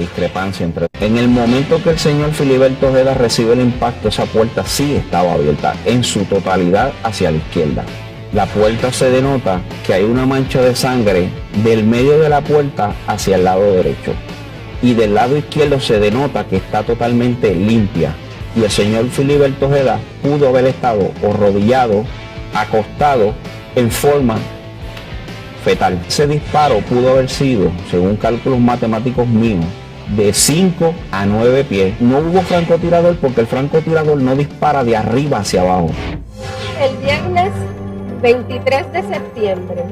discrepancia entre... En el momento que el señor Filiberto Ojeda recibe el impacto, esa puerta sí estaba abierta en su totalidad hacia la izquierda. La puerta se denota que hay una mancha de sangre del medio de la puerta hacia el lado derecho. Y del lado izquierdo se denota que está totalmente limpia. Y el señor Filiberto Ojeda pudo haber estado arrodillado, acostado, en forma fetal. Ese disparo pudo haber sido, según cálculos matemáticos míos, de 5 a 9 pies. No hubo francotirador porque el francotirador no dispara de arriba hacia abajo. El viernes 23 de septiembre,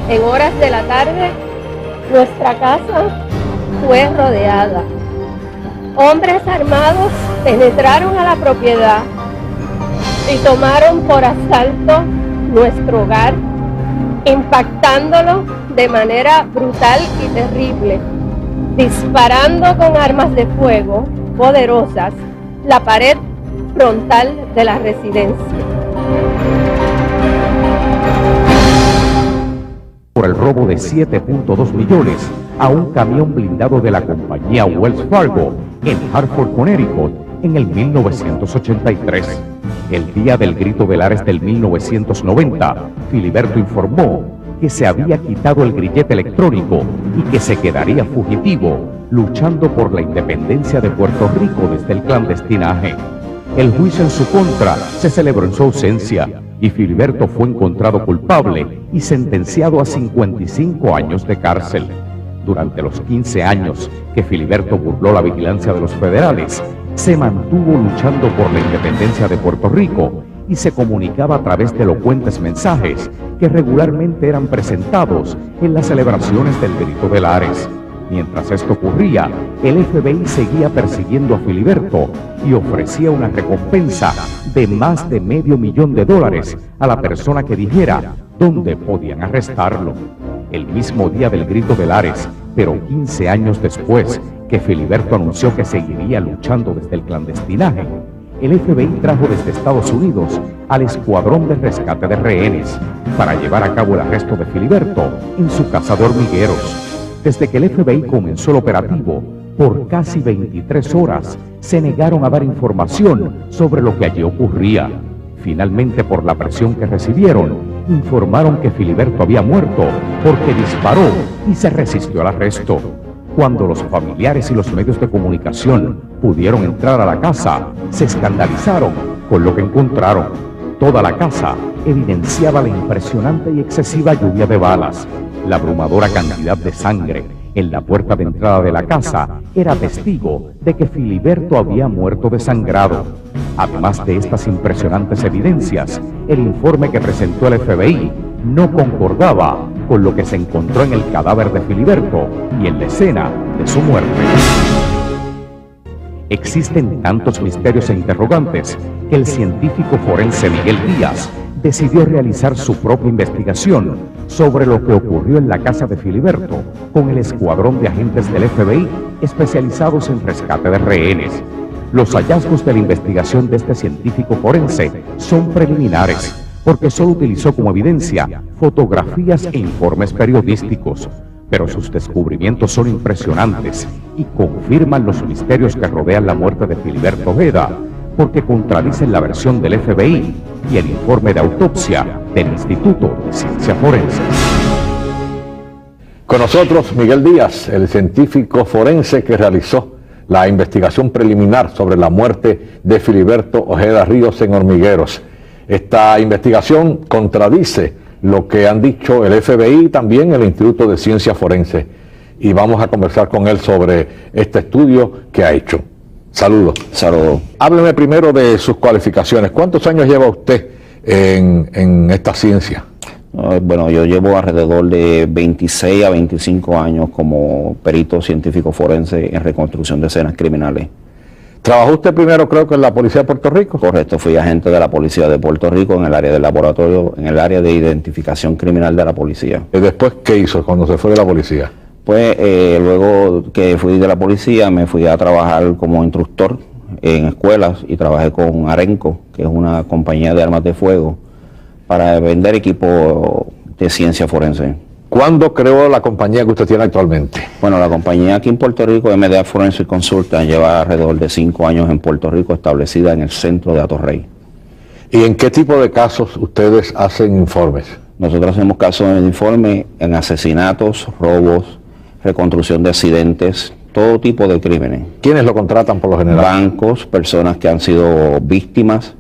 en horas de la tarde, nuestra casa fue rodeada. Hombres armados penetraron a la propiedad y tomaron por asalto nuestro hogar, impactándolo de manera brutal y terrible, disparando con armas de fuego poderosas la pared frontal de la residencia. Por el robo de 7.2 millones a un camión blindado de la compañía Wells Fargo en Hartford, Connecticut, en el 1983. El día del grito de Lares del 1990, Filiberto informó que se había quitado el grillete electrónico y que se quedaría fugitivo, luchando por la independencia de Puerto Rico desde el clandestinaje. El juicio en su contra se celebró en su ausencia y Filiberto fue encontrado culpable y sentenciado a 55 años de cárcel. Durante los 15 años que Filiberto burló la vigilancia de los federales, se mantuvo luchando por la independencia de Puerto Rico y se comunicaba a través de elocuentes mensajes que regularmente eran presentados en las celebraciones del Grito de Lares. Mientras esto ocurría, el FBI seguía persiguiendo a Filiberto y ofrecía una recompensa de más de $500,000 a la persona que dijera dónde podían arrestarlo. El mismo día del Grito de Lares, pero 15 años después que Filiberto anunció que seguiría luchando desde el clandestinaje, el FBI trajo desde Estados Unidos al Escuadrón de Rescate de Rehenes para llevar a cabo el arresto de Filiberto en su casa de Hormigueros. Desde que el FBI comenzó el operativo, por casi 23 horas se negaron a dar información sobre lo que allí ocurría. Finalmente, por la presión que recibieron, informaron que Filiberto había muerto porque disparó y se resistió al arresto. Cuando los familiares y los medios de comunicación pudieron entrar a la casa, se escandalizaron con lo que encontraron. Toda la casa evidenciaba la impresionante y excesiva lluvia de balas. La abrumadora cantidad de sangre en la puerta de entrada de la casa era testigo de que Filiberto había muerto desangrado. Además de estas impresionantes evidencias, el informe que presentó el FBI no concordaba con lo que se encontró en el cadáver de Filiberto y en la escena de su muerte. Existen tantos misterios e interrogantes que el científico forense Miguel Díaz decidió realizar su propia investigación sobre lo que ocurrió en la casa de Filiberto con el escuadrón de agentes del FBI especializados en rescate de rehenes. Los hallazgos de la investigación de este científico forense son preliminares, porque solo utilizó como evidencia fotografías e informes periodísticos. Pero sus descubrimientos son impresionantes y confirman los misterios que rodean la muerte de Filiberto Ojeda, porque contradicen la versión del FBI y el informe de autopsia del Instituto de Ciencias Forenses. Con nosotros Miguel Díaz, el científico forense que realizó la investigación preliminar sobre la muerte de Filiberto Ojeda Ríos en Hormigueros. Esta investigación contradice lo que han dicho el FBI y también el Instituto de Ciencias Forenses. Y vamos a conversar con él sobre este estudio que ha hecho. Saludos. Saludos. Hábleme primero de sus cualificaciones. ¿Cuántos años lleva usted en esta ciencia? Bueno, yo llevo alrededor de 26 a 25 años como perito científico forense en reconstrucción de escenas criminales. ¿Trabajó usted primero, creo que en la Policía de Puerto Rico? Correcto, fui agente de la Policía de Puerto Rico en el área del laboratorio, en el área de identificación criminal de la policía. ¿Y después qué hizo cuando se fue de la policía? Pues luego que fui de la policía me fui a trabajar como instructor en escuelas y trabajé con Arenco, que es una compañía de armas de fuego, para vender equipo de ciencia forense. ¿Cuándo creó la compañía que usted tiene actualmente? Bueno, la compañía aquí en Puerto Rico, MDA Forensic Consultant, lleva alrededor de 5 años en Puerto Rico, establecida en el centro de Atorrey. ¿Y en qué tipo de casos ustedes hacen informes? Nosotros hacemos casos de informe en asesinatos, robos, reconstrucción de accidentes, todo tipo de crímenes. ¿Quiénes lo contratan por lo general? Bancos, personas que han sido víctimas,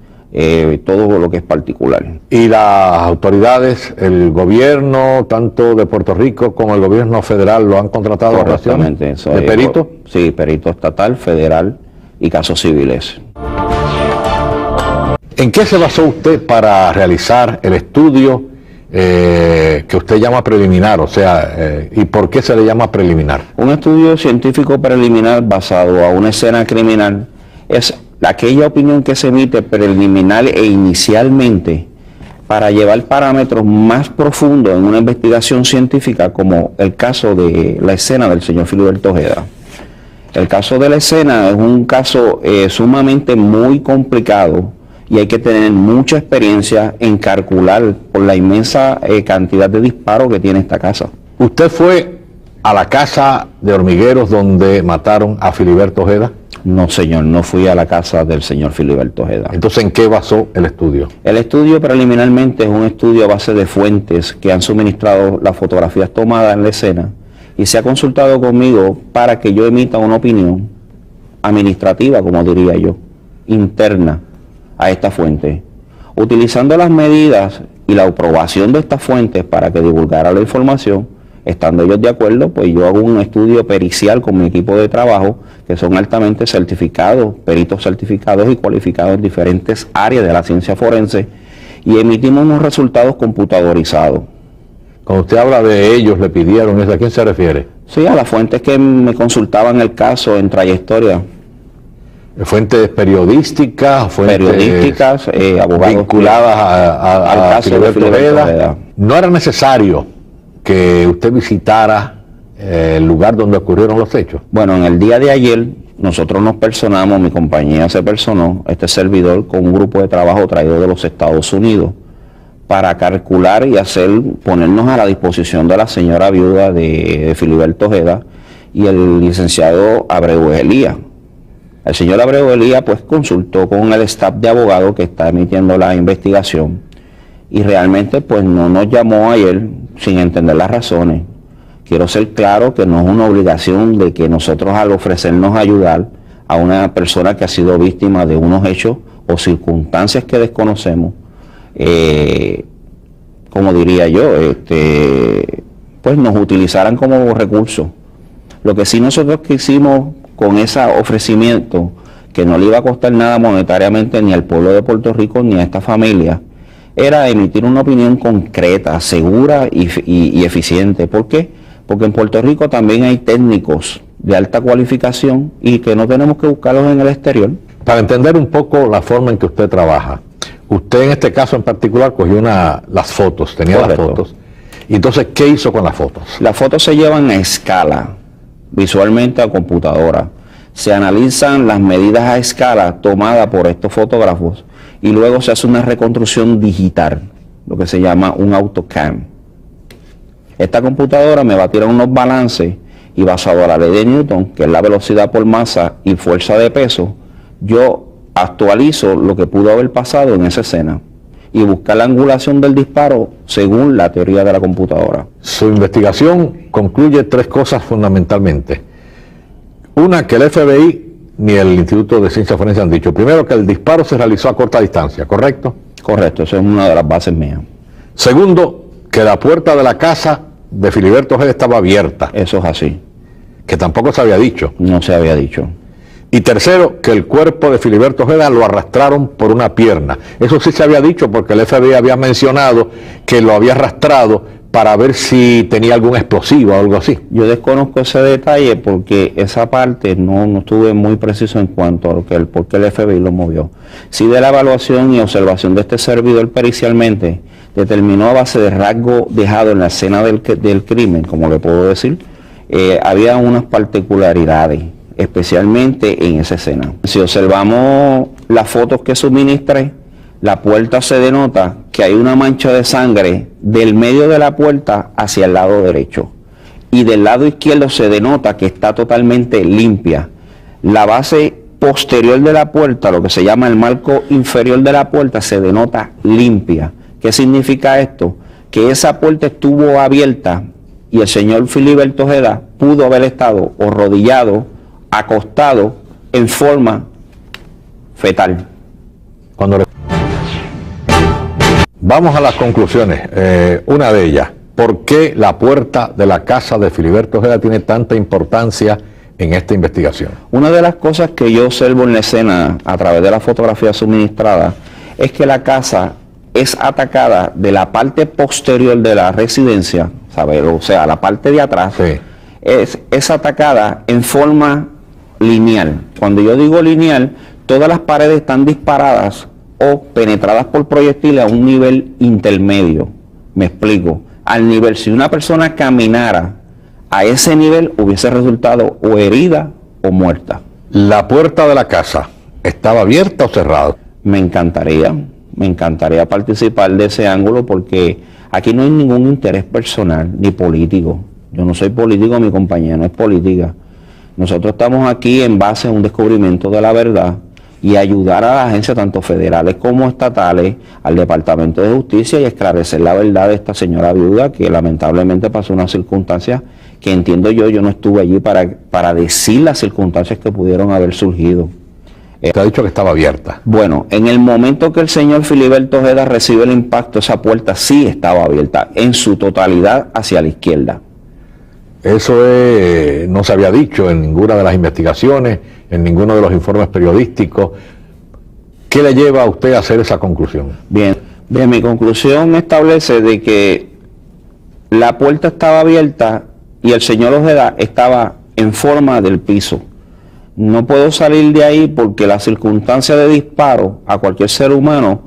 todo lo que es particular. ¿Y las autoridades, el gobierno, tanto de Puerto Rico como el gobierno federal, lo han contratado? Correctamente. ¿De perito? Sí, perito estatal, federal y casos civiles. ¿En qué se basó usted para realizar el estudio que usted llama preliminar? O sea, ¿y por qué se le llama preliminar? Un estudio científico preliminar basado a una escena criminal es aquella opinión que se emite preliminar e inicialmente para llevar parámetros más profundos en una investigación científica, como el caso de la escena del señor Filiberto Ojeda. El caso de la escena es un caso sumamente muy complicado y hay que tener mucha experiencia en calcular por la inmensa cantidad de disparos que tiene esta casa. ¿Usted fue a la casa de hormigueros donde mataron a Filiberto Ojeda? No, señor, no fui a la casa del señor Filiberto Ojeda. Entonces, ¿en qué basó el estudio? El estudio preliminarmente es un estudio a base de fuentes que han suministrado las fotografías tomadas en la escena y se ha consultado conmigo para que yo emita una opinión administrativa, como diría yo, interna a esta fuente, utilizando las medidas y la aprobación de estas fuentes para que divulgara la información. Estando ellos de acuerdo, pues yo hago un estudio pericial con mi equipo de trabajo, que son altamente certificados, peritos certificados y cualificados en diferentes áreas de la ciencia forense, y emitimos unos resultados computadorizados. Cuando usted habla de ellos, le pidieron eso, ¿a quién se refiere? Sí, a las fuentes que me consultaban el caso en trayectoria. ¿Fuentes periodísticas? Periodísticas, abogados vinculadas al caso de Filiberto Ojeda. ¿No era necesario que usted visitara el lugar donde ocurrieron los hechos? Bueno, en el día de ayer nosotros nos personamos, mi compañía se personó, este servidor, con un grupo de trabajo traído de los Estados Unidos para calcular y ponernos a la disposición de la señora viuda de Filiberto Ojeda y el licenciado Abreu Elías. El señor Abreu Elías pues consultó con el staff de abogados que está emitiendo la investigación y realmente pues no nos llamó ayer sin entender las razones. Quiero ser claro que no es una obligación de que nosotros, al ofrecernos ayudar a una persona que ha sido víctima de unos hechos o circunstancias que desconocemos, como diría yo, pues nos utilizaran como recurso. Lo que sí nosotros quisimos con ese ofrecimiento, que no le iba a costar nada monetariamente ni al pueblo de Puerto Rico ni a esta familia, era emitir una opinión concreta, segura y eficiente. ¿Por qué? Porque en Puerto Rico también hay técnicos de alta cualificación y que no tenemos que buscarlos en el exterior. Para entender un poco la forma en que usted trabaja, usted en este caso en particular cogió las fotos, tenía Correcto. las fotos, y entonces, ¿qué hizo con las fotos? Las fotos se llevan a escala, visualmente a computadora. Se analizan las medidas a escala tomadas por estos fotógrafos y luego se hace una reconstrucción digital, lo que se llama un AutoCAM. Esta computadora me va a tirar unos balances y, basado a la ley de Newton, que es la velocidad por masa y fuerza de peso, yo actualizo lo que pudo haber pasado en esa escena y buscar la angulación del disparo según la teoría de la computadora. Su investigación concluye 3 cosas fundamentalmente. Una, que el FBI ni el Instituto de Ciencia Forense han dicho. Primero, que el disparo se realizó a corta distancia, ¿correcto? Correcto, esa es una de las bases mías. Segundo, que la puerta de la casa de Filiberto Ojeda estaba abierta, Eso es así, que tampoco se había dicho. no se había dicho. Y tercero, que el cuerpo de Filiberto Ojeda lo arrastraron por una pierna. Eso sí se había dicho porque el FBI había mencionado que lo había arrastrado para ver si tenía algún explosivo o algo así. Yo desconozco ese detalle porque esa parte no estuve muy preciso en cuanto a por qué el FBI lo movió. Sí, de la evaluación y observación de este servidor pericialmente, determinó a base de rasgo dejado en la escena del crimen, como le puedo decir, había unas particularidades, especialmente en esa escena. Si observamos las fotos que suministré, la puerta se denota que hay una mancha de sangre del medio de la puerta hacia el lado derecho. Y del lado izquierdo se denota que está totalmente limpia. La base posterior de la puerta, lo que se llama el marco inferior de la puerta, se denota limpia. ¿Qué significa esto? Que esa puerta estuvo abierta y el señor Filiberto Ojeda pudo haber estado o arrodillado, acostado en forma fetal. Vamos a las conclusiones. Una de ellas, ¿por qué la puerta de la casa de Filiberto Ojeda tiene tanta importancia en esta investigación? Una de las cosas que yo observo en la escena a través de la fotografía suministrada es que la casa es atacada de la parte posterior de la residencia, ¿sabes? O sea, la parte de atrás, Sí. es atacada en forma lineal. Cuando yo digo lineal, todas las paredes están disparadas o penetradas por proyectiles a un nivel intermedio. Me explico. Al nivel, si una persona caminara a ese nivel, hubiese resultado o herida o muerta. ¿La puerta de la casa estaba abierta o cerrada? Me encantaría participar de ese ángulo porque aquí no hay ningún interés personal ni político. Yo no soy político, mi compañía no es política. Nosotros estamos aquí en base a un descubrimiento de la verdad y ayudar a las agencias tanto federales como estatales, al Departamento de Justicia y esclarecer la verdad de esta señora viuda que lamentablemente pasó unas circunstancias que entiendo yo no estuve allí para decir las circunstancias que pudieron haber surgido. Usted ha dicho que estaba abierta. Bueno, en el momento que el señor Filiberto Ojeda recibe el impacto, esa puerta sí estaba abierta en su totalidad hacia la izquierda. Eso no se había dicho en ninguna de las investigaciones, en ninguno de los informes periodísticos. ¿Qué le lleva a usted a hacer esa conclusión? Bien, mi conclusión establece de que la puerta estaba abierta y el señor Ojeda estaba en forma del piso. No puedo salir de ahí porque la circunstancia de disparo a cualquier ser humano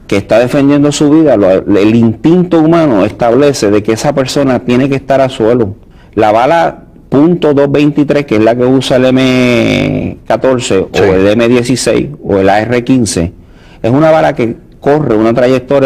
que está defendiendo su vida, el instinto humano establece de que esa persona tiene que estar a suelo. La bala .223, que es la que usa el M14 Sí. o el M16 o el AR-15, es una bala que corre una trayectoria